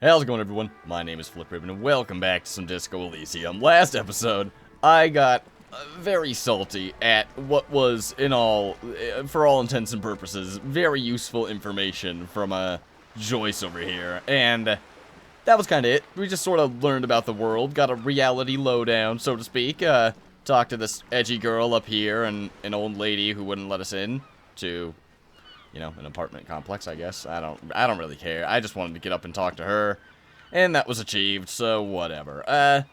How's it going, everyone? My name is Flipribbon, and welcome back to some Disco Elysium. Last episode, I got very salty at what was, for all intents and purposes, very useful information from Joyce over here, and that was kind of it. We just sort of learned about the world, got a reality lowdown, so to speak. Talked to this edgy girl up here and an old lady who wouldn't let us in to, you know, an apartment complex, I guess. I don't really care. I just wanted to get up and talk to her, and that was achieved, so whatever.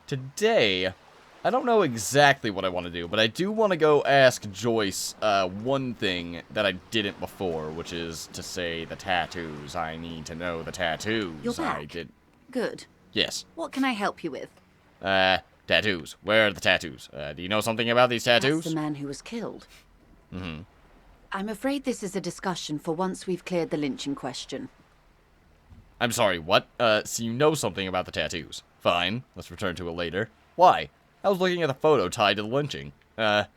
Today, I don't know exactly what I want to do, but I do want to go ask Joyce, one thing that I didn't before, which is to say the tattoos. I need to know the tattoos. You're back. I did. Good. Yes. What can I help you with? Tattoos. Where are the tattoos? Do you know something about these tattoos? That's the man who was killed. Mm-hmm. I'm afraid this is a discussion for once we've cleared the lynching question. I'm sorry, what? So you know something about the tattoos. Fine, let's return to it later. Why? I was looking at the photo tied to the lynching. How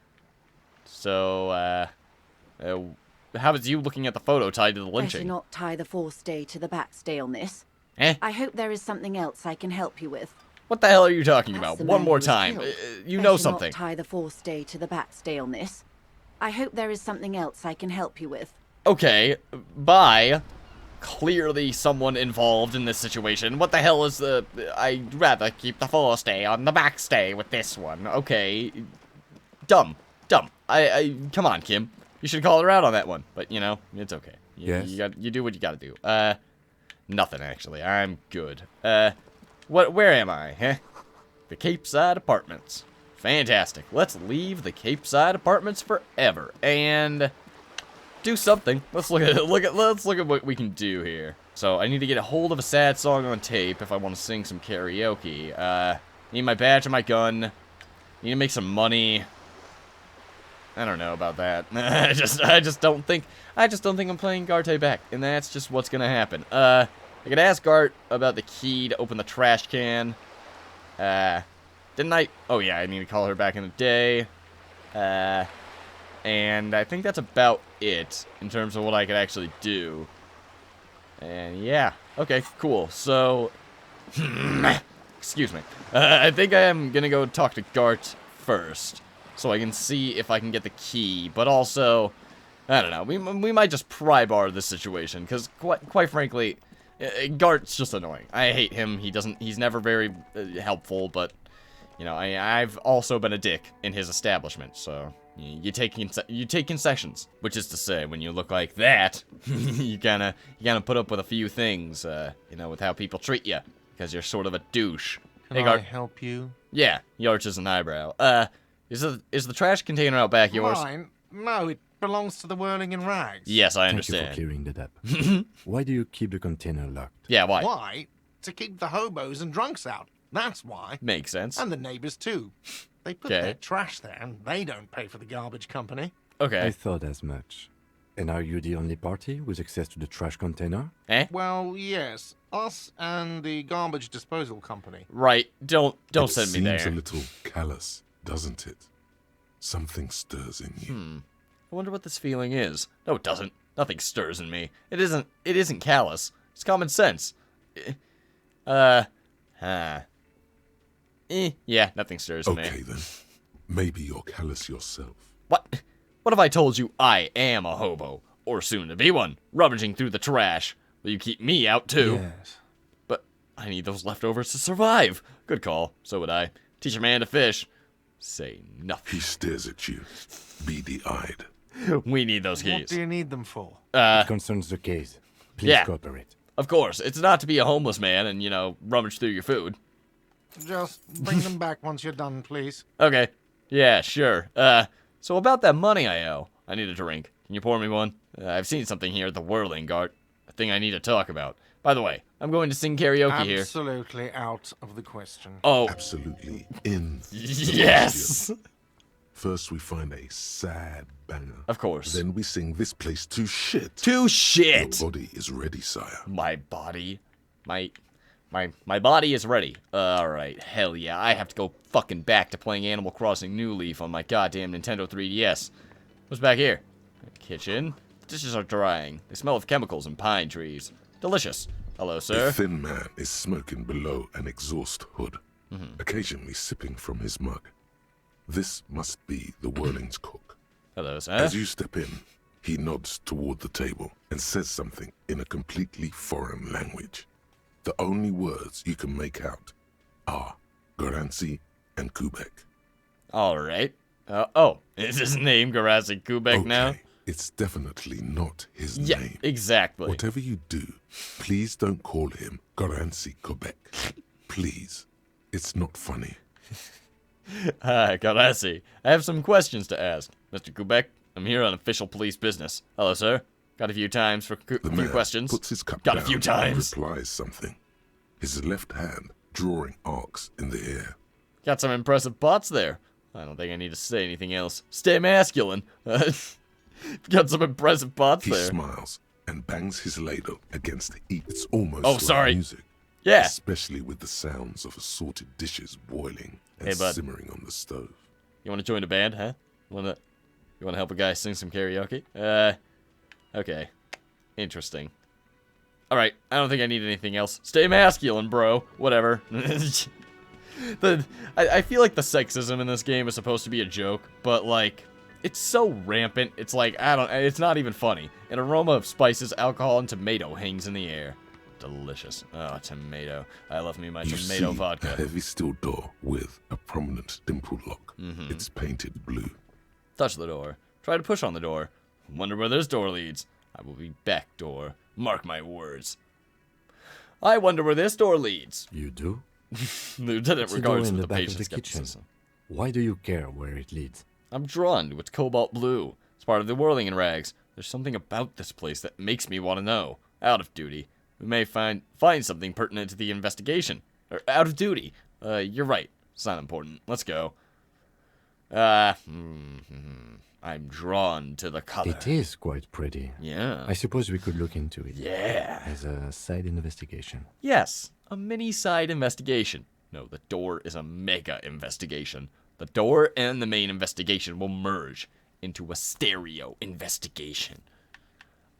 was you looking at the photo tied to the lynching? Better not tie the forestay to the backstay on this. Eh? I hope there is something else I can help you with. What the hell are you talking That's about? the One man more who was time. killed. You know Better something. not tie the forestay to the backstay on this. I hope there is something else I can help you with. Okay, bye. Clearly someone involved in this situation. What the hell is the... I'd rather keep the forestay on the backstay with this one. Okay. Dumb. Come on, Kim. You should call her out on that one. But, you know, it's okay. Yes? You do what you gotta do. Nothing, actually. I'm good. Where am I, huh? The Cape Side Apartments. Fantastic. Let's leave the Cape Side Apartments forever and do something. Let's look at what we can do here. So I need to get a hold of a sad song on tape if I want to sing some karaoke. Need my badge and my gun. Need to make some money. I don't know about that. I just don't think I'm playing Garte back, and that's just what's gonna happen. I could ask Gart about the key to open the trash can. Didn't I? Oh yeah, I need to call her back in the day. And I think that's about it in terms of what I could actually do. And yeah, okay, cool. So, excuse me. I think I am gonna go talk to Gart first, so I can see if I can get the key. But also, I don't know. We might just pry bar this situation because quite frankly, Gart's just annoying. I hate him. He's never very helpful, but. You know, I've also been a dick in his establishment, so you take concessions. Which is to say, when you look like that, you gotta put up with a few things, you know, with how people treat you, because you're sort of a douche. Can I help you? Yeah, he arches an eyebrow. Is the trash container out back yours? Mine? No, it belongs to the Whirling in Rags. Yes, I Thank you understand. for clearing that up. Why do you keep the container locked? Yeah, why? Why? To keep the hobos and drunks out. That's why. Makes sense. And the neighbors too. They put their trash there and they don't pay for the garbage company. Okay. I thought as much. And are you the only party with access to the trash container? Eh? Well, yes. Us and the garbage disposal company. Right. Don't send me there. It seems a little callous, doesn't it? Something stirs in you. I wonder what this feeling is. No, it doesn't. Nothing stirs in me. It isn't callous. It's common sense. Yeah, nothing stirs in me. Okay then. Maybe you're callous yourself. What? What if I told you I am a hobo? Or soon to be one, rummaging through the trash. Will you keep me out too? Yes. But I need those leftovers to survive. Good call. So would I. Teach a man to fish. Say nothing. He stares at you, beady-eyed. We need those What keys. do you need them for? It concerns the case. Please yeah. cooperate. Of course. It's not to be a homeless man and, you know, rummage through your food. Just bring them back once you're done, please. Okay. Yeah, sure. So about that money I owe. I need a drink. Can you pour me one? I've seen something here at the Whirling, Gart. A thing I need to talk about. By the way, I'm going to sing karaoke here. Absolutely out of the question. Oh, Absolutely in the yes! Elysium. First we find a sad banger. Of course. Then we sing this place to shit. To shit! Your body is ready, sire. My body? My body is ready. Alright, hell yeah. I have to go fucking back to playing Animal Crossing New Leaf on my goddamn Nintendo 3DS. What's back here? Kitchen. Dishes are drying. They smell of chemicals and pine trees. Delicious. Hello, A sir. thin man is smoking below an exhaust hood, occasionally sipping from his mug. This must be the Whirling's cook. Hello, sir. As you step in, he nods toward the table and says something in a completely foreign language. The only words you can make out are Garancy and Kubeck. Alright. Oh, is his name Garasi Kubeck now? Okay, it's definitely not his Yeah, name. exactly. Whatever you do, please don't call him Garancy Kubeck. Please. It's not funny. Hi, Garasi. I have some questions to ask. Mr. Kubeck, I'm here on official police business. Hello, sir. Got a few times for The few man questions. puts his cup Got down a few and times. replies something. His left hand drawing arcs in the air. Got some impressive pots there. I don't think I need to say anything else. Stay masculine. Got some impressive pots He there. smiles and bangs his ladle against each. It's almost Oh, like sorry. music. Yeah. Especially with the sounds of assorted dishes boiling and Hey, bud. simmering on the stove. You want to join a band, huh? You want to help a guy sing some karaoke? Okay. Interesting. Alright, I don't think I need anything else. Stay masculine, bro. Whatever. I feel like the sexism in this game is supposed to be a joke, but, like, it's so rampant, it's like, it's not even funny. An aroma of spices, alcohol, and tomato hangs in the air. Delicious. Oh, tomato. I love me my You tomato see vodka. a heavy steel door with a prominent dimple lock. Mm-hmm. It's painted blue. Touch the door. Try to push on the door. Wonder where this door leads. I will be back, door. Mark my words. I wonder where this door leads. You do? Lieutenant It's a door regards in with the the back of the patient's kitchen. skepticism. Why do you care where it leads? I'm drawn to its cobalt blue. It's part of the whirling in rags. There's something about this place that makes me want to know. Out of duty. We may find something pertinent to the investigation. Or out of duty. You're right. It's not important. Let's go. I'm drawn to the color. It is quite pretty. Yeah. I suppose we could look into it. Yeah. As a side investigation. Yes, a mini side investigation. No, the door is a mega investigation. The door and the main investigation will merge into a stereo investigation.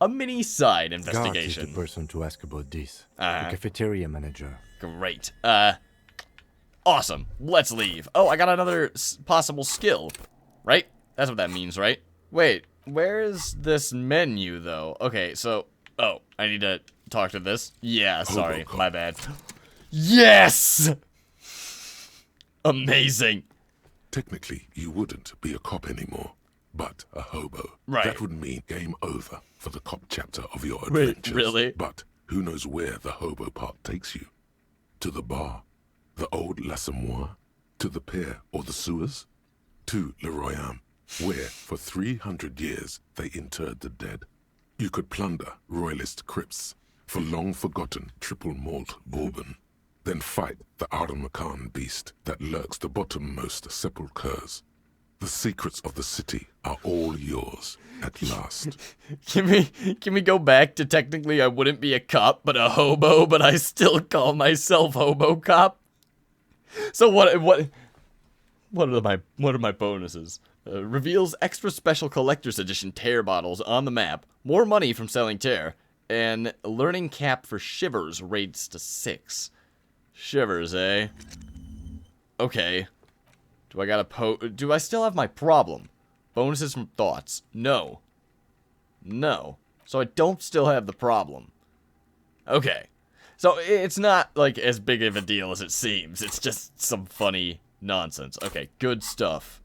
A mini side Guard is investigation. the person to ask about this. Uh-huh. The cafeteria manager. Great. Awesome. Let's leave. Oh, I got another possible skill. Right? That's what that means, right? Wait, where is this menu, though? Okay, so... Oh, I need to talk to this? Yeah, sorry. HOBOCOP. My bad. Yes! Amazing. Technically, you wouldn't be a cop anymore, but a hobo. Right. That would mean game over for the cop chapter of your Wait, adventures. really? But who knows where the hobo part takes you? To the bar? The old L'Assommoir? To the pier or the sewers? To Le Royaume, where for 300 years they interred the dead. You could plunder royalist crypts for long-forgotten triple malt bourbon, then fight the Aramakan beast that lurks the bottommost sepulchres. The secrets of the city are all yours at last. Can we go back to technically I wouldn't be a cop, but a hobo, but I still call myself HOBOCOP? So what are my bonuses? Reveals extra special collector's edition tear bottles on the map, more money from selling tear, and learning cap for Shivers rates to 6. Shivers, eh? Okay. Do I still have my problem? Bonuses from thoughts. No. No. So I don't still have the problem. Okay. So it's not, like, as big of a deal as it seems. It's just some funny nonsense. Okay, good stuff.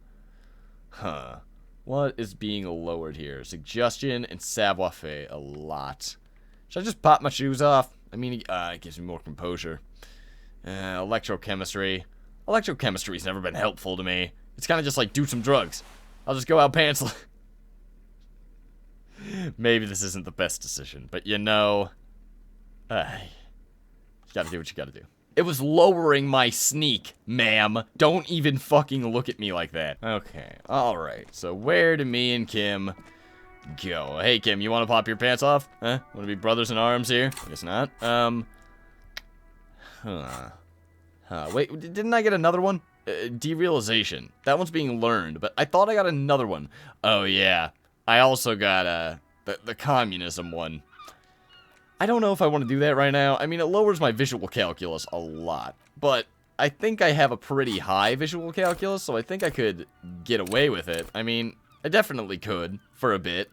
Huh. What is being lowered here? Suggestion and savoir-faire. A lot. Should I just pop my shoes off? I mean, it gives me more composure. Electrochemistry. Electrochemistry's never been helpful to me. It's kind of just like, do some drugs. I'll just go out pantsless. Maybe this isn't the best decision, but you know... you gotta do what you gotta do. It was lowering my sneak, ma'am. Don't even fucking look at me like that. Okay, alright. So where do me and Kim go? Hey, Kim, you want to pop your pants off? Huh? Want to be brothers in arms here? I guess not. Wait, didn't I get another one? Derealization. That one's being learned, but I thought I got another one. Oh, yeah. I also got, the communism one. I don't know if I want to do that right now. I mean, it lowers my visual calculus a lot, but I think I have a pretty high visual calculus, so I think I could get away with it. I mean, I definitely could, for a bit.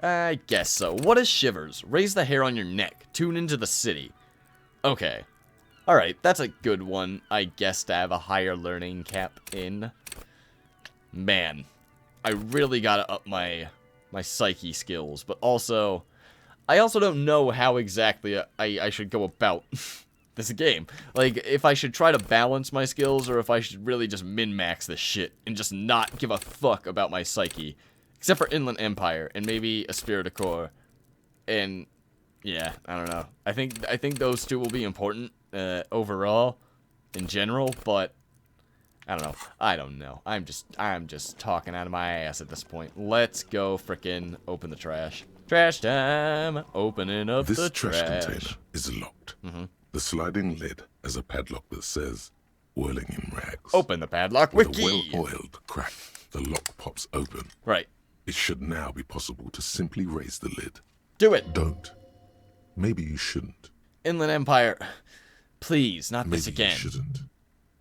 I guess so. What is shivers? Raise the hair on your neck. Tune into the city. Okay. Alright, that's a good one, I guess, to have a higher learning cap in. Man, I really gotta up my psyche skills, but also, I also don't know how exactly I should go about this game. Like, if I should try to balance my skills, or if I should really just min-max this shit, and just not give a fuck about my psyche. Except for Inland Empire, and maybe a Spirit of Core. And, yeah, I don't know. I think those two will be important, overall, in general, but, I don't know. I'm just talking out of my ass at this point. Let's go frickin' open the trash. Trash time! Opening up the trash. This trash container is locked. The sliding lid has a padlock that says, whirling in rags. Open the padlock With wiki! a well-oiled crack, the lock pops open. Right. It should now be possible to simply raise the lid. Do it! Don't. Maybe you shouldn't. Inland Empire. Please, not this Maybe again. you shouldn't.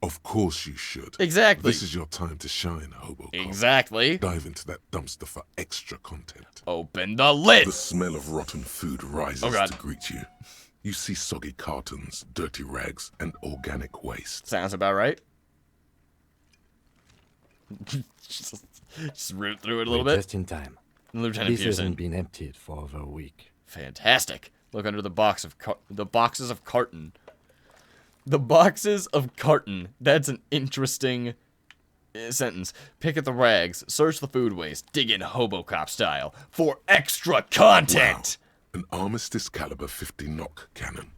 Of course you should. Exactly. This is your time to shine, HOBOCOP. Exactly. Dive into that dumpster for extra content. Open the lid! The smell of rotten food rises to greet you. You see soggy cartons, dirty rags, and organic waste. Sounds about right. just root through it a little bit. Just in time. Lieutenant This Pearson. hasn't been emptied for over a week. Fantastic. Look under the boxes of carton. The boxes of carton. That's an interesting sentence. Pick at the rags. Search the food waste. Dig in HOBOCOP style for extra content. Wow. An Armistice caliber 50 knock cannon,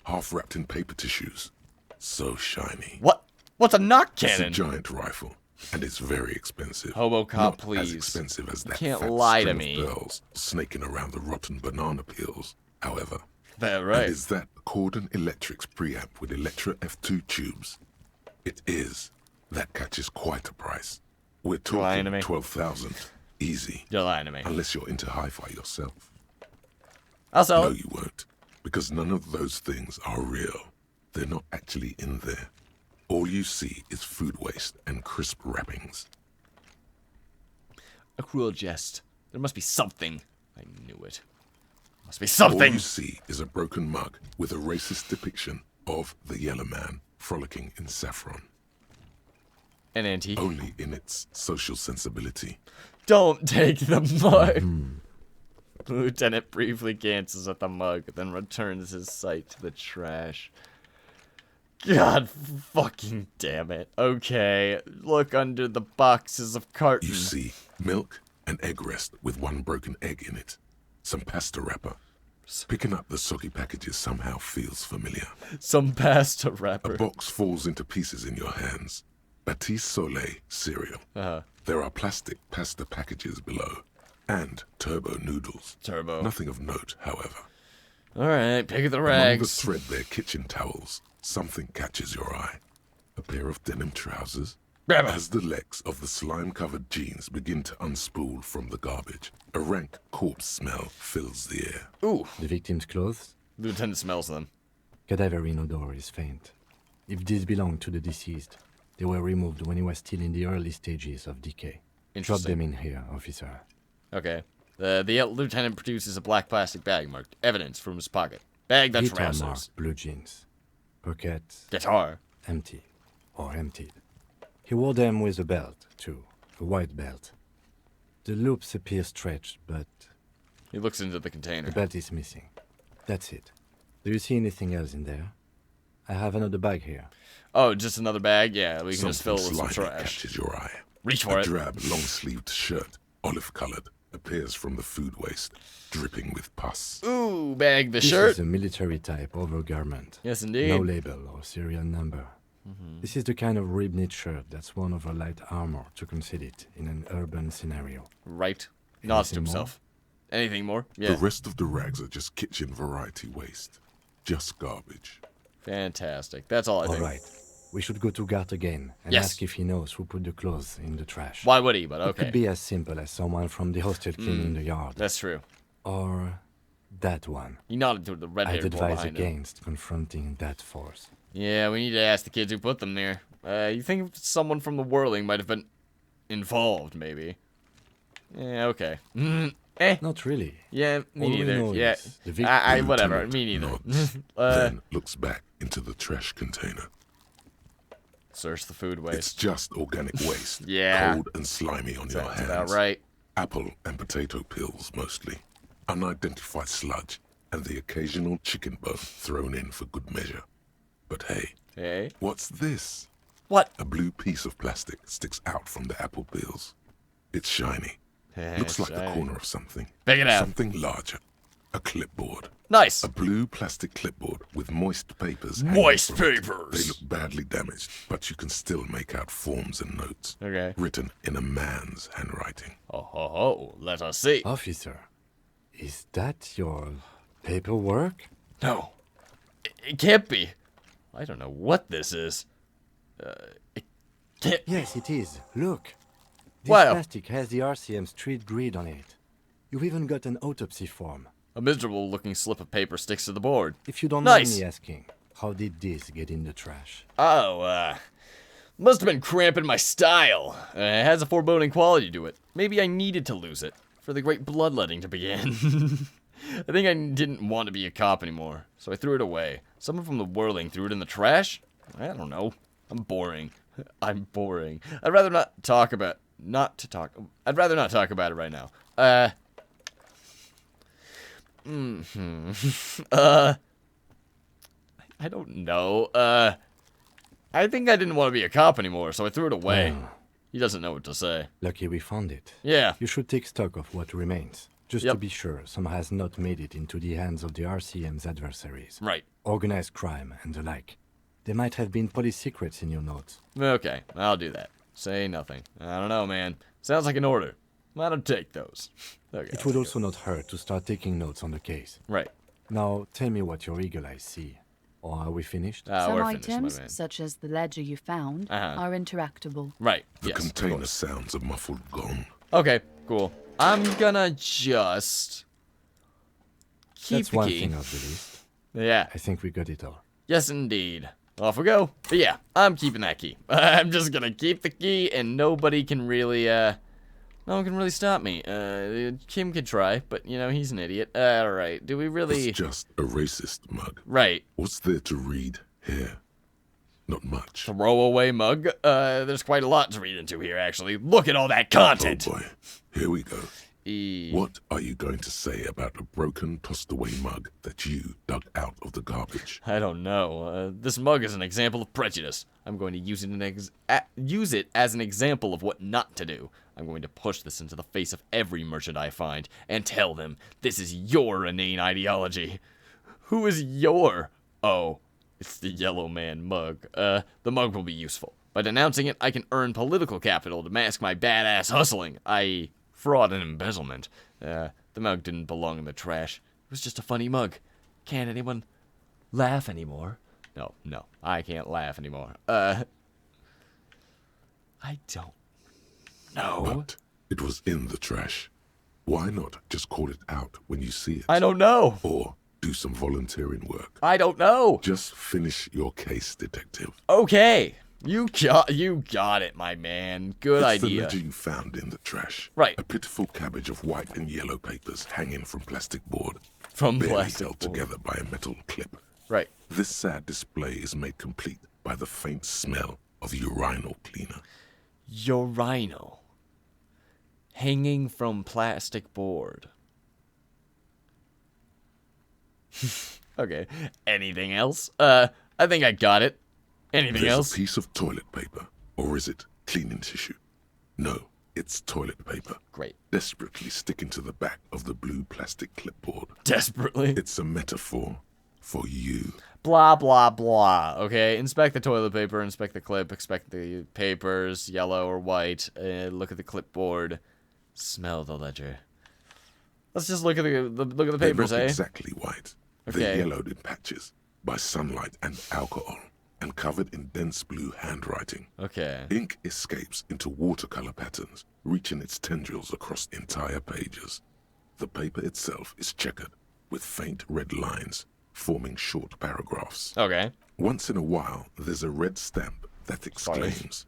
half wrapped in paper tissues. So shiny. What? What's a knock It's a cannon? giant rifle, and it's very expensive. HOBOCOP, Not please. as expensive as that Can't fat lie to string me. of pearls snaking around the rotten banana peels. However, That and right. is that Cordon Electric's preamp with Electra F2 tubes? It is. That catches quite a price. We're lying to talking me. 12,000. Easy. You're lying to me. Unless you're into hi-fi yourself. I'll sell No, it. you won't. Because none of those things are real. They're not actually in there. All you see is food waste and crisp wrappings. A cruel jest. There must be something. I knew it. Must be All something. you see is a broken mug with a racist depiction of the Yellow Man frolicking in saffron. An antique. Only in its social sensibility. Don't take the mug. The lieutenant briefly glances at the mug, then returns his sight to the trash. God fucking damn it. Okay, look under the boxes of carton. You see milk and egg rest with one broken egg in it. Some pasta wrapper. Picking up the soggy packages somehow feels familiar. Some pasta A wrapper. box falls into pieces in your hands. Batiste Soleil cereal. There are plastic pasta packages below. And turbo noodles. Turbo. Nothing of note, however. Alright, pick up the Among the rags. threadbare kitchen towels, something catches your eye. A pair of denim trousers. Grab it. As the legs of the slime-covered jeans begin to unspool from the garbage, a rank corpse smell fills the air. Ooh, The victim's clothes? the lieutenant smells them. Cadaverine odor is faint. If these belong to the deceased, they were removed when he was still in the early stages of decay. Drop Interesting. them in here, officer. Okay. The lieutenant produces a black plastic bag marked evidence from his pocket. Bag that's Guitar Rassler's. marked blue jeans. Pockets Guitar. empty or emptied. He wore them with a belt, too. A white belt. The loops appear stretched, but He looks into the container. the belt is missing. That's it. Do you see anything else in there? I have another bag here. Oh, just another bag? Yeah, we can just fill it Something with some slimy trash. catches your eye. Reach for A it. drab, long-sleeved shirt, olive-colored, appears from the food waste, dripping with pus. Ooh, bag the This shirt. is a military type overgarment. Yes, indeed. No label or serial number. This is the kind of rib-knit shirt that's worn over light armor to conceal it in an urban scenario. Right. Nods to Anything more? himself. Anything more? The Yeah. rest of the rags are just kitchen variety waste. Just garbage. Fantastic. That's all I All think. right. We should go to Gart again and Yes. ask if he knows who put the clothes in the trash. Why would he? But It okay. could be as simple as someone from the hostel cleaning the yard. That's true. Or That one. He nodded to the red-haired I'd boy advise behind him. against confronting that force. Yeah, we need to ask the kids who put them there. You think someone from the whirling might have been involved, maybe? Yeah, okay. Not really. Yeah, me All we neither. know Yeah, is the victim whatever. Lieutenant Me neither. nods, then looks back into the trash container. Search the food It's waste. just organic waste. Yeah. Cold and slimy on your Sounds hands. about right. Apple and potato pills, mostly. Unidentified sludge, and the occasional chicken bone thrown in for good measure. But hey, Hey. what's this? What? A blue piece of plastic sticks out from the apple peels. It's shiny. Hey, Looks like the shiny. corner of something. Pick it out. Something larger. A clipboard. Nice. A blue plastic clipboard with moist papers. hanging Moist from it. papers. They look badly damaged, but you can still make out forms and notes. Okay. Written in a man's handwriting. Oh, ho, ho. Let us see. Officer, is that your paperwork? No. It can't be. I don't know what this is. It can't. Yes, it is. Look. This Wow. plastic has the RCM street grid on it. You've even got an autopsy form. A miserable-looking slip of paper sticks to the board. If you don't Nice. mind me asking, how did this get in the trash? Oh, must have been cramping my style. It has a foreboding quality to it. Maybe I needed to lose it for the great bloodletting to begin. I think I didn't want to be a cop anymore, so I threw it away. Someone from the whirling threw it in the trash? I don't know. I'm boring. I'm boring. I'd rather not talk about... I'd rather not talk about it right now. I don't know. I think I didn't want to be a cop anymore, so I threw it away. He doesn't know what to say. Lucky we found it. Yeah. You should take stock of what remains, just Yep. to be sure some has not made it into the hands of the RCM's adversaries. Right. Organized crime and the like. There might have been police secrets in your notes. Okay, I'll do that. Say nothing. I don't know, man. Sounds like an order. I don't take those. Okay. It would also not hurt to start taking notes on the case. Right. Now, tell me what your eagle eyes see. Or are we finished? Some we're finished, my items, man. such as the ledger you found, are interactable. Right. The Yes. of container course. sounds a muffled gong. Okay, cool. I'm gonna just keep That's the one key. thing off the list. Yeah. I think we got it all. Yes, indeed. Off we go. But yeah, I'm keeping that key. I'm just gonna keep the key, and nobody can really, no one can really stop me. Kim could try, but, you know, he's an idiot. Alright, do we really... It's just a racist mug. Right. What's there to read here? Not much. Throwaway mug? There's quite a lot to read into here, actually. Look at all that Oh content! boy, here we go. E- What are you going to say about a broken, tossed-away mug that you dug out of the garbage? I don't know. This mug is an example of prejudice. I'm going to use it as an example of what not to do. I'm going to push this into the face of every merchant I find and tell them this is your inane ideology. Who is your? Oh, it's the yellow man mug. The mug will be useful. By denouncing it, I can earn political capital to mask my badass hustling, i.e., fraud and embezzlement. The mug didn't belong in the trash. It was just a funny mug. Can't anyone laugh anymore? No, I can't laugh anymore. I don't know. But it was in the trash. Why not just call it out when you see it? I don't know. Or do some volunteering work. I don't know. Just finish your case, detective. Okay. You got it, my man. Good It's the idea. ledger you found in the trash. Right. A pitiful cabbage of white and yellow papers hanging from plastic board. From barely plastic held board. together by a metal clip. Right. This sad display is made complete by the faint smell of urinal cleaner. Urinal. Hanging from plastic board. Okay. Anything else? I think I got it. Anything There's else? a piece of toilet paper. Or is it cleaning tissue? No, it's toilet paper. Great. Desperately sticking to the back of the blue plastic clipboard. Desperately. It's a metaphor for you. Blah, blah, blah. Okay, inspect the toilet paper, inspect the clip, inspect the papers, yellow or white. Look at the clipboard. Smell the ledger. Let's just look at the papers, They're not eh? exactly white. Okay. They're yellowed in patches by sunlight and alcohol, and covered in dense blue handwriting. Okay. Ink escapes into watercolor patterns, reaching its tendrils across entire pages. The paper itself is checkered, with faint red lines, forming short paragraphs. Okay. Once in a while, there's a red stamp that exclaims,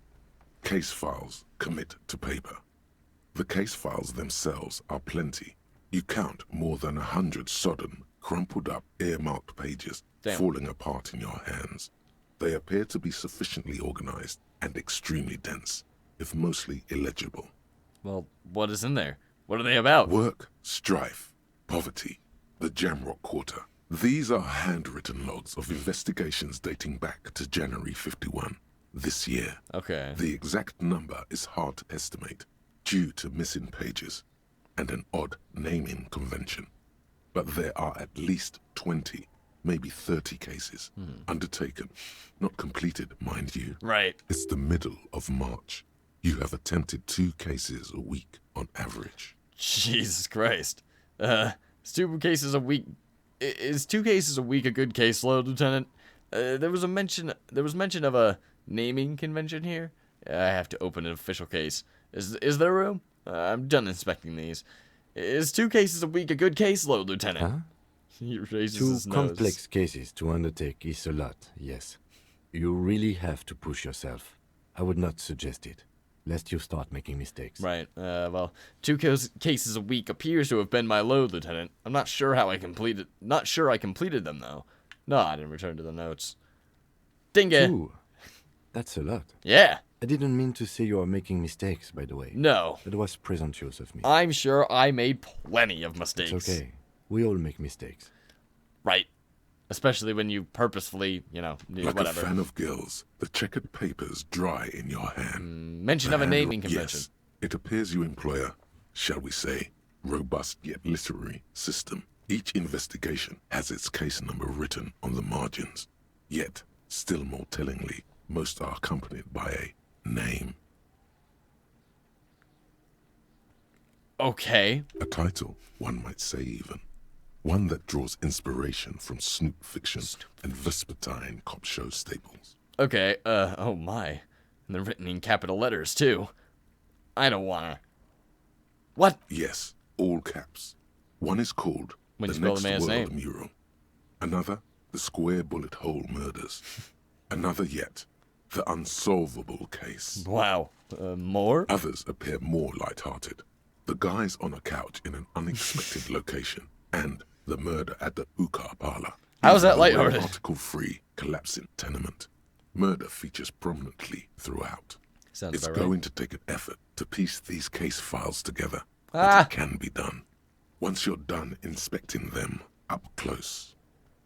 "Case files, commit to paper." The case files themselves are plenty. You count more than 100 sodden, crumpled up, earmarked pages falling apart in your hands. They appear to be sufficiently organized and extremely dense, if mostly illegible. Well, what is in there? What are they about? Work, strife, poverty, the Jamrock Quarter. These are handwritten logs of investigations dating back to January 51, this year. Okay. The exact number is hard to estimate, due to missing pages and an odd naming convention. But there are at least 20, maybe 30 cases undertaken, not completed, mind you. Right. It's the middle of March. You have attempted 2 cases a week on average. Jesus Christ. Is 2 cases a week... Is 2 cases a week a good caseload, Lieutenant? There was mention of a naming convention here. I have to open an official case. Is there room? I'm done inspecting these. Is 2 cases a week a good caseload, Lieutenant? Huh? He raises 2 his nose. complex cases to undertake is a lot, yes. You really have to push yourself. I would not suggest it, lest you start making mistakes. Right. Well, 2 cases a week appears to have been my load, Lieutenant. I'm not sure how I completed... Not sure I completed them, though. No, I didn't return to the notes. Dinga! 2? That's a lot. Yeah. I didn't mean to say you are making mistakes, by the way. No. That was presumptuous of me. I'm sure I made plenty of mistakes. It's okay. We all make mistakes. Right. Especially when you purposefully, Like whatever. a fan of gills, the checkered papers dry in your hand. Mention of a naming convention. Yes, it appears you employ a, shall we say, robust yet literary system. Each investigation has its case number written on the margins. Yet, still more tellingly, most are accompanied by a name. Okay. A title, one might say even. One that draws inspiration from snoop fiction and vespertine cop show staples. Okay, oh my. And they're written in capital letters, too. I don't wanna... What? Yes, all caps. One is called When The you spell Next the man's World name. Mural. Another, The Square Bullet Hole Murders. Another yet, The Unsolvable Case. Wow. More? Others appear more light-hearted. The guys on a couch in an unexpected location, and the murder at the hookah parlor. How's that Even lighthearted? Article-free collapsing tenement. Murder features prominently throughout. Sounds It's about right. going to take an effort to piece these case files together, Ah. but it can be done. Once you're done inspecting them up close.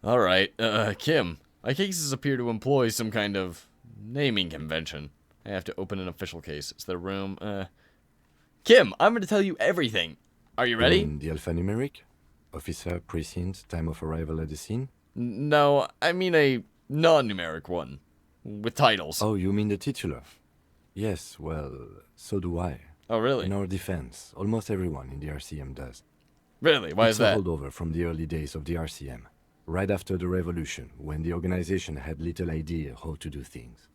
Alright, Kim. My cases appear to employ some kind of naming convention. I have to open an official case. Is there room? Kim, I'm gonna tell you everything. Are you ready? The alphanumeric? Officer, precinct, time of arrival at the scene? No, I mean a non-numeric one. With titles. Oh, you mean the titular? Yes, well, so do I. Oh, really? In our defense, almost everyone in the RCM does. Really? Why is It's a that? holdover from the early days of the RCM, right after the revolution, when the organization had little idea how to do things.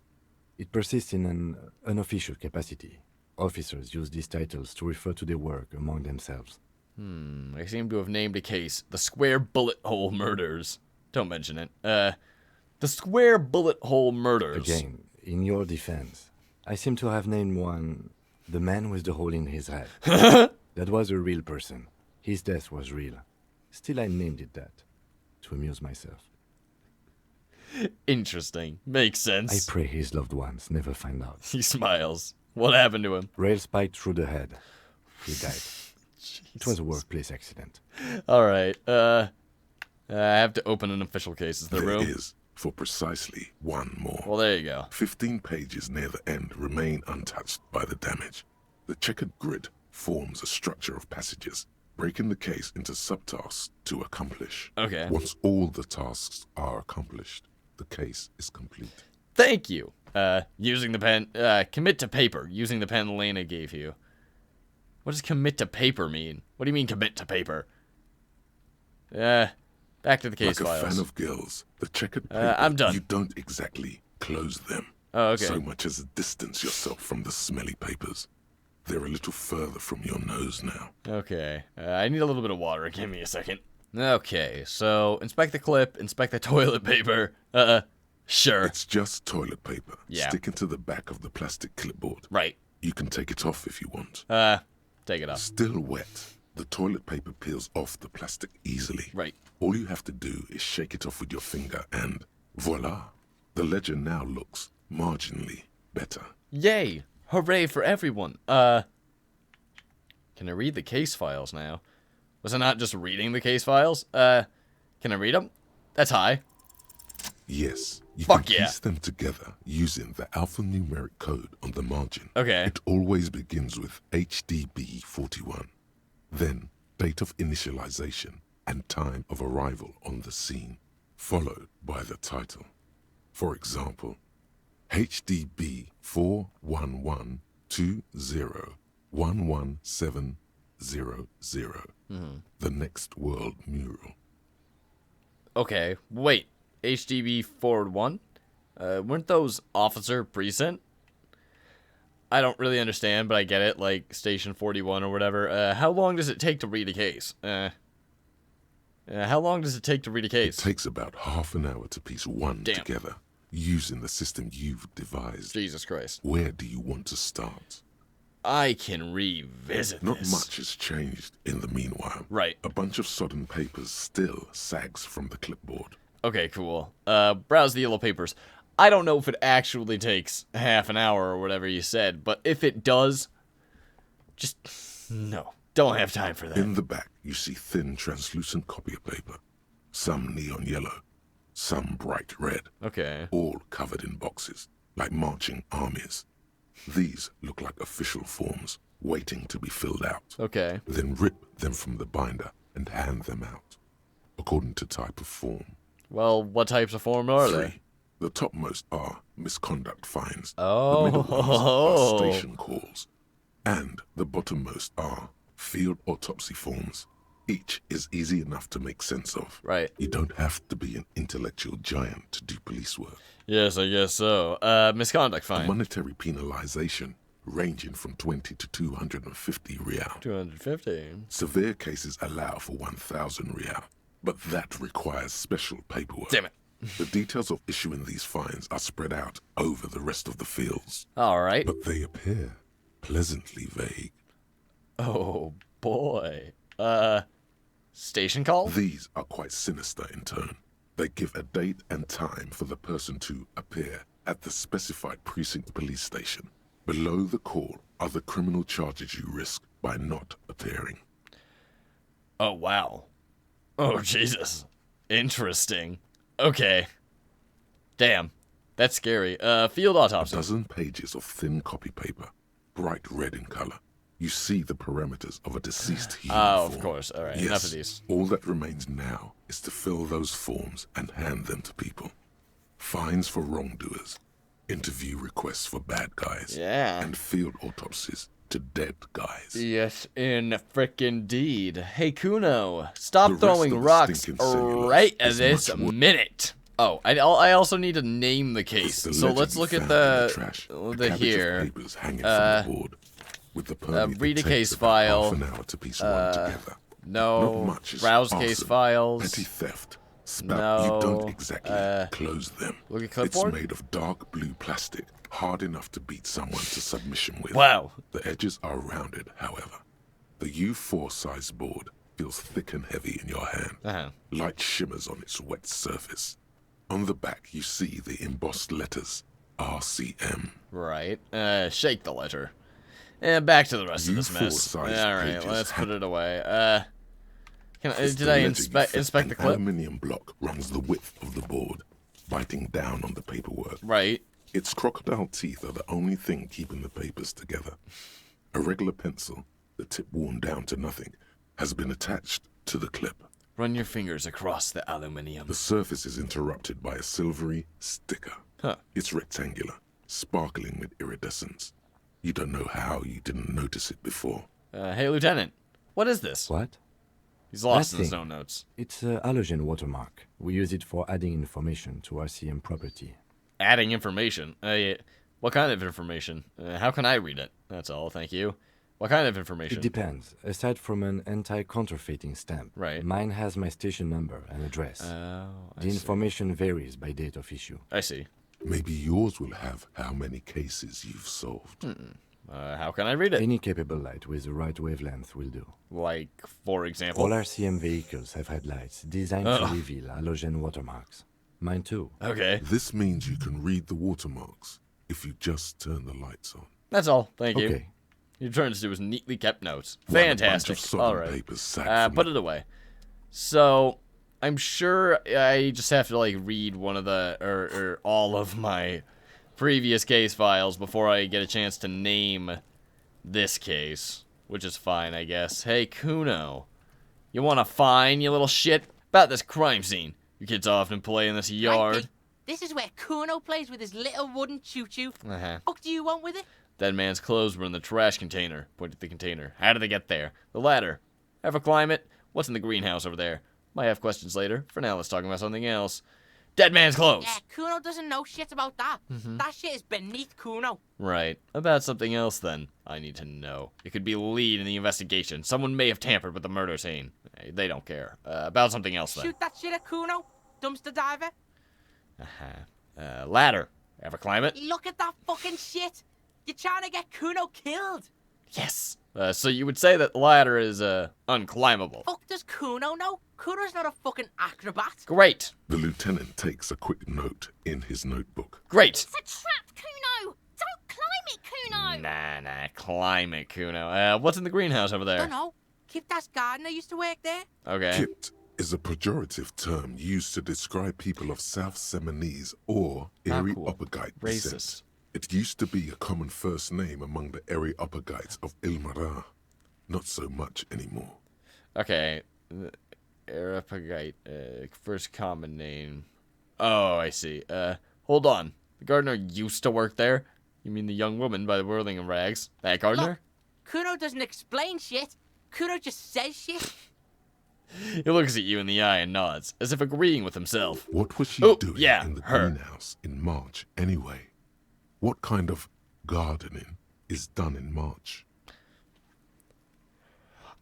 It persists in an unofficial capacity. Officers use these titles to refer to their work among themselves. I seem to have named a case the Square Bullet Hole Murders. Don't mention it. The Square Bullet Hole Murders. Again, in your defense, I seem to have named one the man with the hole in his head. That was a real person. His death was real. Still, I named it that, to amuse myself. Interesting. Makes I sense. pray his loved ones never find out. He smiles. What happened to him? Rail spiked through the head. He died. It was a workplace accident. Alright, I have to open an official case. Is there There room? is, for precisely one more. Well, there you go. 15 pages near the end remain untouched by the damage. The checkered grid forms a structure of passages, breaking the case into subtasks to accomplish. Okay. Once all the tasks are accomplished, the case is complete. Thank you. Using the pen, commit to paper, using the pen Lena gave you. What does commit to paper mean? What do you mean commit to paper? Back to the case Like a files. fan of gills, the checkered paper, I'm done. you don't exactly close them. Oh, okay. So much as distance yourself from the smelly papers. They're a little further from your nose now. Okay. I need a little bit of water. Give me a second. Okay, so inspect the clip, inspect the toilet paper. Sure. It's just toilet paper. Yeah. Sticking to the back of the plastic clipboard. Right. You can take it off if you want. Take it off. Still wet. The toilet paper peels off the plastic easily. Right. All you have to do is shake it off with your finger and voila. The ledger now looks marginally better. Yay! Hooray for everyone. Can I read the case files now? Was I not just reading the case files? Can I read them? That's high. Yes, you Fuck can yeah. piece them together using the alphanumeric code on the margin. Okay. It always begins with HDB 41, then date of initialization and time of arrival on the scene, followed by the title. For example, HDB 41120111700, the next world mural. Okay, wait. HDB forward 1? Weren't those officer precinct? I don't really understand, but I get it, like station 41 or whatever. How long does it take to read a case? How long does it take to read a case? It takes about half an hour to piece one Damn. together, using the system you've devised. Jesus Christ. Where do you want to start? I can revisit Not this. much has changed in the meanwhile. Right. A bunch of sodden papers still sags from the clipboard. Okay, cool. Browse the yellow papers. I don't know if it actually takes half an hour or whatever you said, but if it does, just no. Don't have time for that. In the back, you see thin, translucent copy of paper. Some neon yellow, some bright red. Okay. All covered in boxes, like marching armies. These look like official forms, waiting to be filled out. Okay. Then rip them from the binder and hand them out, according to type of form. Well, what types of form are they? 3. The topmost are misconduct fines. Oh. The middle ones are station calls. And the bottommost are field autopsy forms. Each is easy enough to make sense of. Right. You don't have to be an intellectual giant to do police work. Yes, I guess so. Misconduct fine. Monetary penalization ranging from 20 to 250 real. 250. Severe cases allow for 1,000 real, but that requires special paperwork. Damn it. The details of issuing these fines are spread out over the rest of the fields, All right. but they appear pleasantly vague. Oh, boy. Station call? These are quite sinister in turn. They give a date and time for the person to appear at the specified precinct police station. Below the call are the criminal charges you risk by not appearing. Oh, wow. Oh, Jesus. Interesting. Okay. Damn. That's scary. Field A autopsy. dozen pages of thin copy paper, bright red in color. You see the parameters of a deceased human Oh, of form. course. All right. Yes, Enough of these. all that remains now is to fill those forms and hand them to people. Fines for wrongdoers, interview requests for bad guys, Yeah. and field autopsies to dead guys. Yes, in frickin' deed. Hey, Kuno, stop The rest throwing of the rocks stinking cellulose right at is this much more- minute. Oh, I also need to name the case. The So ledger let's you look at found in the trash, a the cabbage here. of papers hanging from the board. With the permit, read it a takes case about file. half an hour to piece one together. No. Not much is Browse arson, case files. Petty theft. Spout, you No, don't exactly close them. look at It's clipboard. made of dark blue plastic, hard enough to beat someone to submission with. Wow. The edges are rounded, however. The U4 size board feels thick and heavy in your hand. Uh-huh. Light shimmers on its wet surface. On the back, you see the embossed letters RCM. Right. Shake the letter. And back to the rest of this U4 mess. All size right, pages let's put have- it away. As Did the I ledger you inspect fit, the an clip? aluminium block runs the width of the board, biting down on the paperwork. Right. Its crocodile teeth are the only thing keeping the papers together. A regular pencil, the tip worn down to nothing, has been attached to the clip. Run your fingers across the aluminium. The surface is interrupted by a silvery sticker. Huh. It's rectangular, sparkling with iridescence. You don't know how you didn't notice it before. Hey, Lieutenant. What is this? What? He's lost That in his thing. own notes. It's a halogen watermark. We use it for adding information to RCM property. Adding information. What kind of information? How can I read it? That's all, thank you. What kind of information? It depends. Aside from an anti-counterfeiting stamp, Right. mine has my station number and address. Oh, The information varies by date of issue. I see. Maybe yours will have how many cases you've solved. How can I read it? Any capable light with the right wavelength will do. Like, for example. All RCM vehicles have headlights designed to reveal halogen watermarks. Mine too. Okay. This means you can read the watermarks if you just turn the lights on. That's all. Thank you. Okay. He returns to his neatly kept notes. Run a bunch Fantastic. of sodden All right. papers sacked from Put it. it away. So, I'm sure I just have to, like, read one of the, or all of my previous case files before I get a chance to name this case, which is fine, I guess. Hey, Kuno, you want to fine, you little shit? About this crime scene. Your kids often play in this yard. Right, this is where Kuno plays with his little wooden choo-choo. Uh-huh. What do you want with it? Dead man's clothes were in the trash container. Point at the container. How did they get there? The ladder. Ever climb it? What's in the greenhouse over there? Might have questions later. For now, let's talk about something else. Dead man's clothes! Yeah, Kuno doesn't know shit about that. That shit is beneath Kuno. Right. About something else, then. I need to know. It could be a lead in the investigation. Someone may have tampered with the murder scene. They don't care. About something else, then. Shoot that shit at Kuno. Dumpster diver. Ladder. Ever climb it? Look at that fucking shit. You're trying to get Kuno killed. Yes. So you would say that the ladder is, unclimbable. Fuck does Kuno know? Kuno's not a fucking acrobat. Great. The lieutenant takes a quick note in his notebook. Great. It's a trap, Kuno! Don't climb it, Kuno! Nah, climb it, Kuno. What's in the greenhouse over there? Don't know. Kiptas gardener used to work there. Okay. Kipt is a pejorative term used to describe people of South Seminese or Areopagite descent. Racist. It used to be a common first name among the Areopagites of Ilmara. Not so much anymore. Okay. Areopagite, first common name. Oh, I see. Hold on. The gardener used to work there? You mean the young woman by the whirling of rags? That gardener? Look, Kuno doesn't explain shit. Kuno just says shit. He looks at you in the eye and nods, as if agreeing with himself. What was she Oh, doing yeah, in the her. greenhouse in March anyway? What kind of gardening is done in March?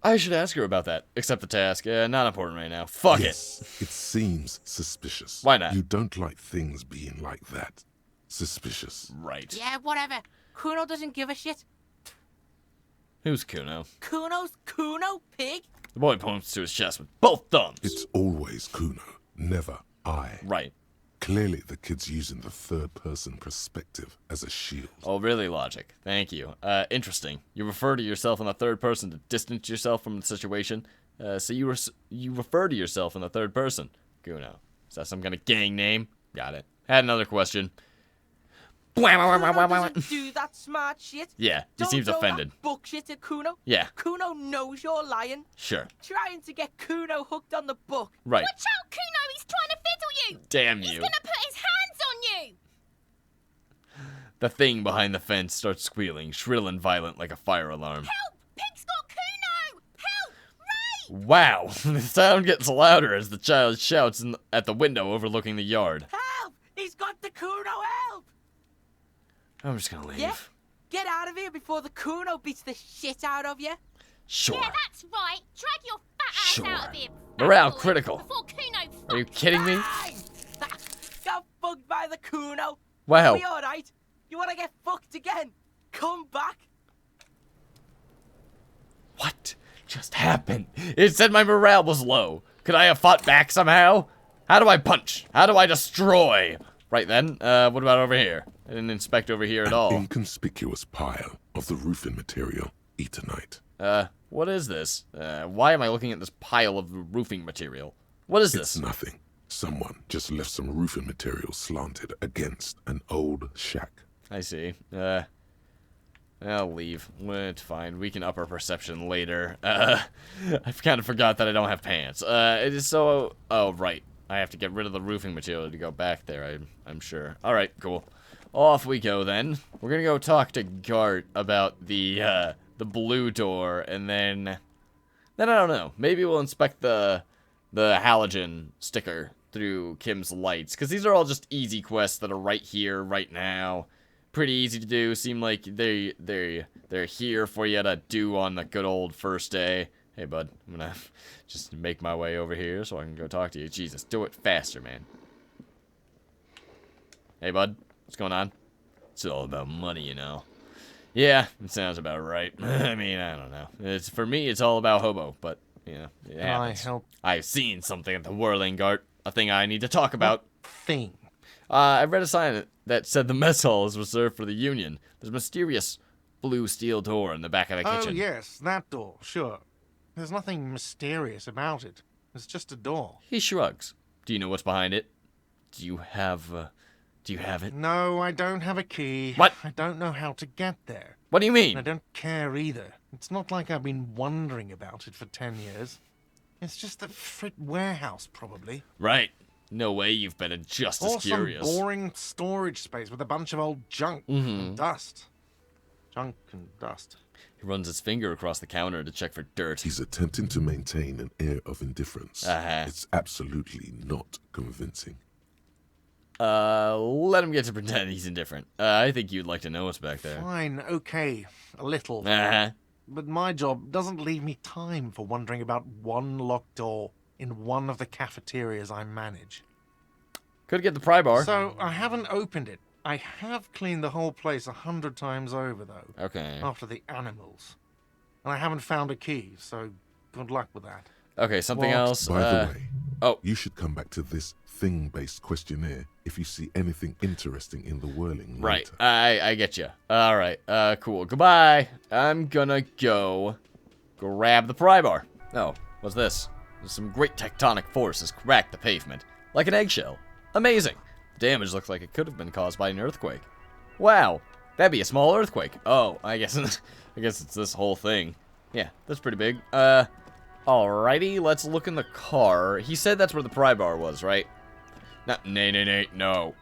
I should ask her about that. Accept the task. Not important right now. Fuck Yes, it seems suspicious. Why not? You don't like things being like that. Suspicious. it. Right. Yeah, whatever. Kuno doesn't give a shit. Who's Kuno? Kuno's Kuno, pig. The boy points to his chest with both thumbs. It's always Kuno, never I. Right. Clearly the kid's using the third-person perspective as a shield. Oh, really, Logic. Thank you. Interesting. You refer to yourself in the third person to distance yourself from the situation. So you refer to yourself in the third person. Kuno. Is that some kind of gang name? Got it. Had another question. Kuno doesn't do that smart shit. Yeah, he Don't seems throw offended. That bullshit at Kuno. Yeah, Kuno knows you're lying. sure. Trying to get Kuno hooked on the book. Right. Watch out, Kuno! He's trying to fiddle you! Damn He's you. gonna put his hands on you! The thing behind the fence starts squealing, shrill and violent like a fire alarm. Help! Pig's got Kuno! Help! Ray! Wow, the sound gets louder as the child shouts at the window overlooking the yard. Help! He's got the Kuno, help! I'm just gonna leave. Yeah? Get out of here before the Kuno beats the shit out of you. Sure. Yeah, that's right. Drag your fat ass Sure. out of here. Morale fat boy, critical. Before Kuno Are you fucks kidding me? Fine. Got fucked by the Kuno. Wow. We alright? You wanna get fucked again? Come back. What just happened? It said my morale was low. Could I have fought back somehow? How do I punch? How do I destroy? Right then, what about over here? I didn't inspect over here at An all. inconspicuous pile of the roofing material, Eternite. What is this? Why am I looking at this pile of roofing material? What is It's this? nothing. Someone just left some roofing material slanted against an old shack. I see. I'll leave. It's fine. We can up our perception later. I kind of forgot that I don't have pants. It is so... Oh, right. I have to get rid of the roofing material to go back there, I'm sure. Alright, cool. Off we go, then. We're gonna go talk to Gart about the blue door, and then I don't know. Maybe we'll inspect the halogen sticker through Kim's lights, because these are all just easy quests that are right here, right now. pretty easy to do. Seem like they're here for you to do on the good old first day. Hey, bud, I'm gonna just make my way over here so I can go talk to you. Jesus, do it faster, man. Hey, bud, what's going on? It's all about money, you know. Yeah, it sounds about right. I mean, I don't know. For me, it's all about hobo, but, you know, it happens. I help? I've seen something at the Whirling Gart, a thing I need to talk about. Thing. I read a sign that said the mess hall is reserved for the Union. There's a mysterious blue steel door in the back of the kitchen. Oh, yes, that door, sure. There's nothing mysterious about it. It's just a door. He shrugs. Do you know what's behind it? Do you have it? No, I don't have a key. What? I don't know how to get there. What do you mean? I don't care either. It's not like I've been wondering about it for 10 years. It's just the Frit warehouse, probably. Right. No way you've been just as curious. Or some boring storage space with a bunch of old junk and dust. Junk and dust. He runs his finger across the counter to check for dirt. He's attempting to maintain an air of indifference. Uh-huh. It's absolutely not convincing. Let him get to pretend he's indifferent. I think you'd like to know what's back there. Fine, okay, a little. Uh-huh. But my job doesn't leave me time for wondering about one locked door in one of the cafeterias I manage. Could get the pry bar. So I haven't opened it. I have cleaned the whole place 100 times over, though. Okay. After the animals. And I haven't found a key, so good luck with that. Okay, something What? else. By the way, oh. you should come back to this thing-based questionnaire if you see anything interesting in the whirling Right. later. I get you. All right. Cool. Goodbye. I'm gonna go grab the pry bar. Oh, what's this? Some great tectonic force has cracked the pavement like an eggshell. Amazing. The damage looks like it could have been caused by an earthquake. Wow. That'd be a small earthquake. Oh, I guess it's this whole thing. Yeah, that's pretty big. Alrighty, let's look in the car. He said that's where the pry bar was, right? No.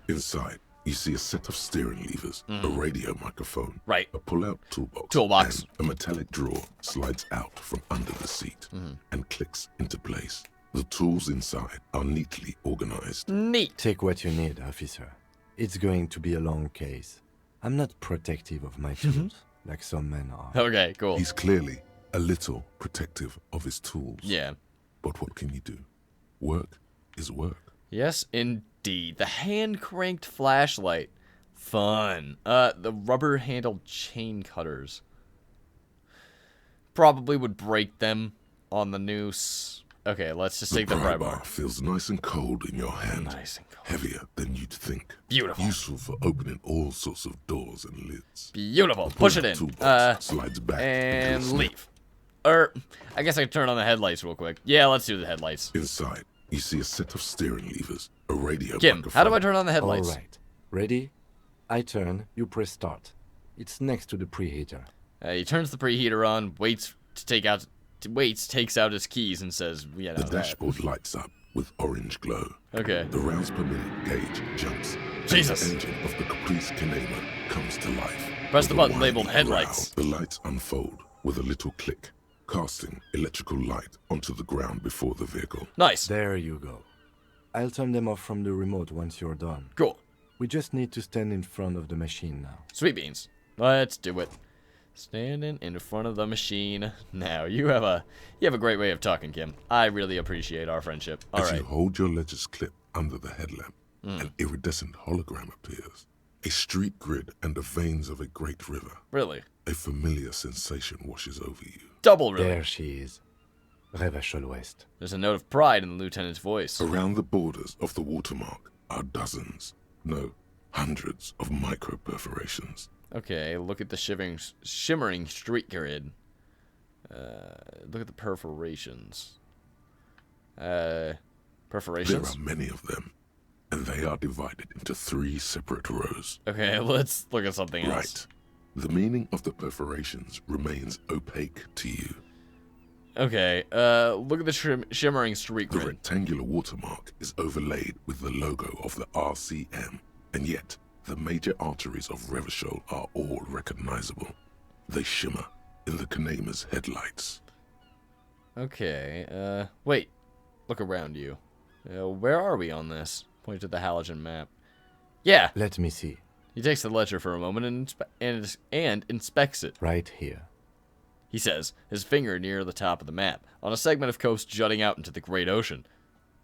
Inside, you see a set of steering levers, a radio microphone, Right. a pull-out toolbox, Toolbox. and a metallic drawer slides out from under the seat and clicks into place. The tools inside are neatly organized. Neat. Take what you need, officer. It's going to be a long case. I'm not protective of my tools, like some men are. Okay, cool. He's clearly a little protective of his tools. Yeah. But what can you do? Work is work. Yes, indeed. The hand-cranked flashlight. Fun. The rubber-handled chain cutters. Probably would break them on the noose. Okay, let's just take the pry bar. Feels nice and cold in your hand. Nice and cold. Heavier than you'd think. Beautiful. Useful for opening all sorts of doors and lids. Beautiful. Push it in. Toolbox slides back And into a leave. I guess I can turn on the headlights real quick. Yeah, let's do the headlights. Inside, you see a set of steering levers, a radio Kim, microphone. how do I turn on the headlights? All right. Ready? I turn, you press start. It's next to the preheater. He turns the preheater on, takes out his keys and says, yeah, no, The dashboard lights up with orange glow. Okay. The rounds per minute gauge jumps. Jesus. And the engine of the Caprice Kinema comes to life. Press the With a button labeled whining headlights. growl, the lights unfold with a little click, casting electrical light onto the ground before the vehicle. Nice. There you go. I'll turn them off from the remote once you're done. Cool. We just need to stand in front of the machine now. Sweet beans. Let's do it. Standing in front of the machine. Now, you have a great way of talking, Kim. I really appreciate our friendship. All As right. you hold your ledger's clip under the headlamp, an iridescent hologram appears. A street grid and the veins of a great river. Really? A familiar sensation washes over you. Double really. There she is. Revachol West. There's a note of pride in the lieutenant's voice. Around the borders of the watermark are dozens, no, hundreds of micro-perforations. Okay, look at the shimmering street grid. Look at the perforations. Perforations? There are many of them, and they are divided into 3 separate rows. Okay, let's look at something else. Right. The meaning of the perforations remains opaque to you. Okay, look at the shimmering street The grid. rectangular watermark is overlaid with the logo of the RCM, and yet the major arteries of Revachol are all recognizable. They shimmer in the Kinema's headlights. Okay, wait. Look around you. Where are we on this? Point to the halogen map. Yeah, Let me see. He takes the ledger for a moment and inspects it. Right here. He says, his finger near the top of the map, on a segment of coast jutting out into the great ocean.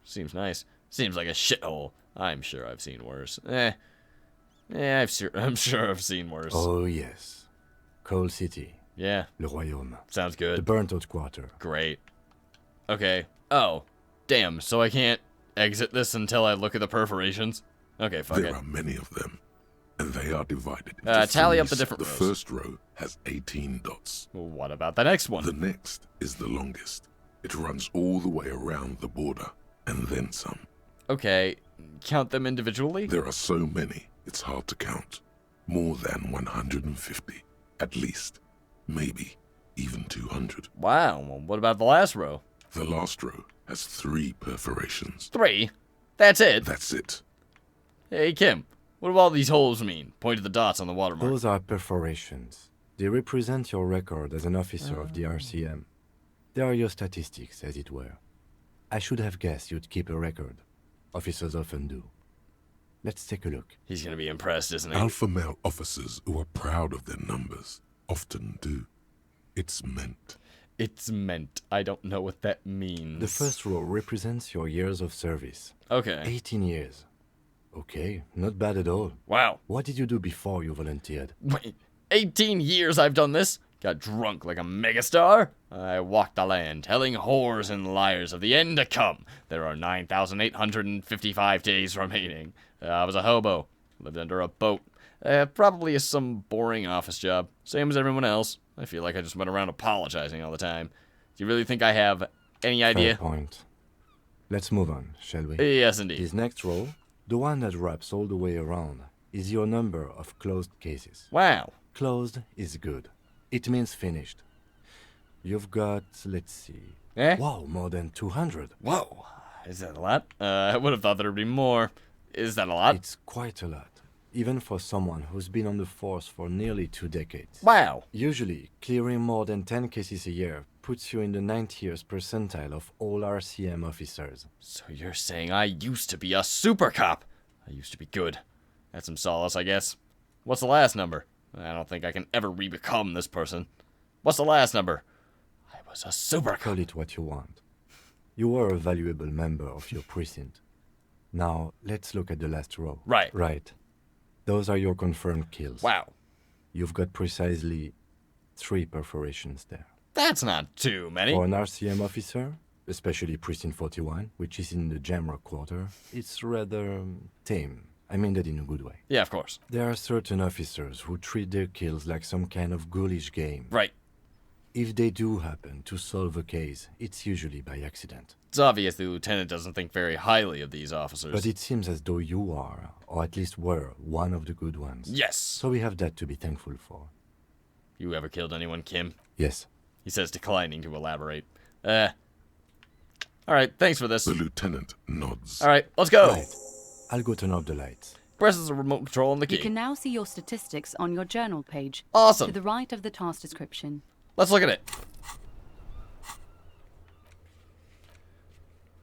Seems nice. Seems like a shithole. I'm sure I've seen worse. I'm sure I've seen worse. Oh, yes. Coal City. Yeah. Le Royaume. Sounds good. The burnt-out quarter. Great. Okay. Oh. Damn, so I can't exit this until I look at the perforations? Okay, fuck it. There are many of them, and they are divided into tally up threes. the different The rows. first row has 18 dots. What about the next one? The next is the longest. It runs all the way around the border, and then some. Okay, count them individually? There are so many, it's hard to count. More than 150, at least. Maybe even 200. Wow, well, what about the last row? The last row has 3 perforations. 3? That's it? That's it. Hey, Kim, what do all these holes mean? Point to the dots on the watermark. Those are perforations. They represent your record as an officer of the RCM. They are your statistics, as it were. I should have guessed you'd keep a record. Officers often do. Let's take a look. He's gonna be impressed, isn't he? Alpha male officers who are proud of their numbers often do. It's meant. It's meant. I don't know what that means. The first row represents your years of service. Okay. 18 years. Okay, not bad at all. Wow. What did you do before you volunteered? Wait, 18 years I've done this? Got drunk like a megastar? I walked the land, telling whores and liars of the end to come. There are 9,855 days remaining. I was a hobo. Lived under a boat. Probably some boring office job. Same as everyone else. I feel like I just went around apologizing all the time. Do you really think I have any idea? Fair point. Let's move on, shall we? Yes, indeed. This next row, the one that wraps all the way around, is your number of closed cases. Wow. Closed is good. It means finished. You've got, let's see. Wow, more than 200. Whoa. Is that a lot? I would have thought there would be more. Is that a lot? It's quite a lot, even for someone who's been on the force for nearly 2 decades. Wow. Usually, clearing more than 10 cases a year puts you in the 90th percentile of all RCM officers. So you're saying I used to be a super cop? I used to be good. That's some solace, I guess. What's the last number? I don't think I can ever re-become this person. What's the last number? I was a super cop. Call it what you want. You were a valuable member of your precinct. Now, let's look at the last row. Right. Right. Those are your confirmed kills. Wow. You've got precisely 3 perforations there. That's not too many. For an RCM officer, especially Precinct 41, which is in the Jamrock quarter, it's rather tame. I mean that in a good way. Yeah, of course. There are certain officers who treat their kills like some kind of ghoulish game. Right. If they do happen to solve a case, it's usually by accident. It's obvious the lieutenant doesn't think very highly of these officers. But it seems as though you are, or at least were, one of the good ones. Yes. So we have that to be thankful for. You ever killed anyone, Kim? Yes. He says, declining to elaborate. Alright, thanks for this. The lieutenant nods. Alright, let's go. Right. I'll go turn off the lights. Presses the remote control on the key. You can now see your statistics on your journal page. Awesome. To the right of the task description. Let's look at it.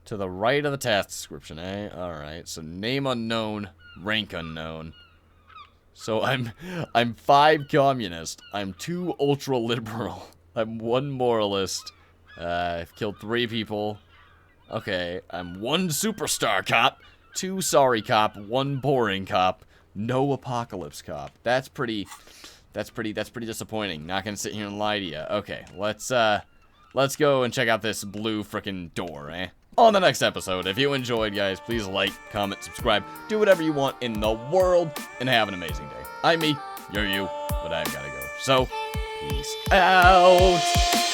To the right of the task description, eh? Alright, so name unknown, rank unknown. So I'm 5 communist. I'm 2 ultra-liberal. I'm 1 moralist. I've killed 3 people. Okay, I'm 1 superstar cop, 2 sorry cop, 1 boring cop, no apocalypse cop. That's pretty disappointing. Not gonna sit here and lie to you. Okay, let's go and check out this blue frickin' door, eh? On the next episode, if you enjoyed, guys, please like, comment, subscribe, do whatever you want in the world, and have an amazing day. I'm me, you're you, but I've gotta go. So, peace out.